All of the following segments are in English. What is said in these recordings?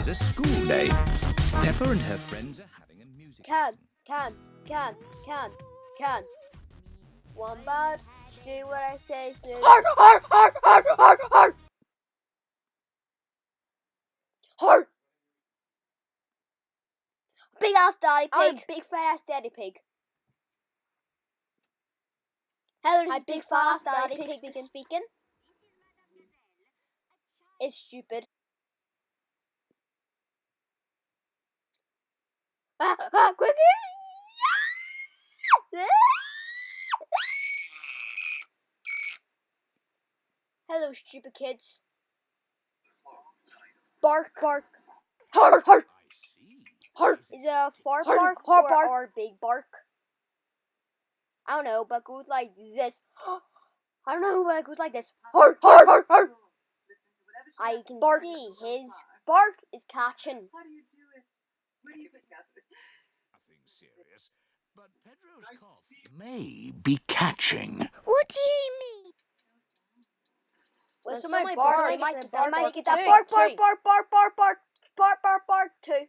is a school day. Pepper and her friends are having a music lesson. Can. One bad, do what I say, so... Heart! Big ass daddy pig. Big fat ass daddy pig. Hello, this is big fat ass daddy pig speaking. It's stupid. Quick! Hello, stupid kids. Bark. Heart. Heart. Is a far bark or big bark? I don't know, but it goes like this. I don't know, but it goes like this. Heart. I can see his bark is catching. How do you do it? Where do you put Catherine? Nothing serious, but Pedro's cough may be catching. What do you mean? Well, so my bark, I might get that bark too.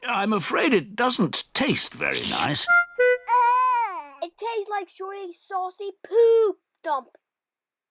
I'm afraid it doesn't taste very nice. It tastes like soy saucy poo dump.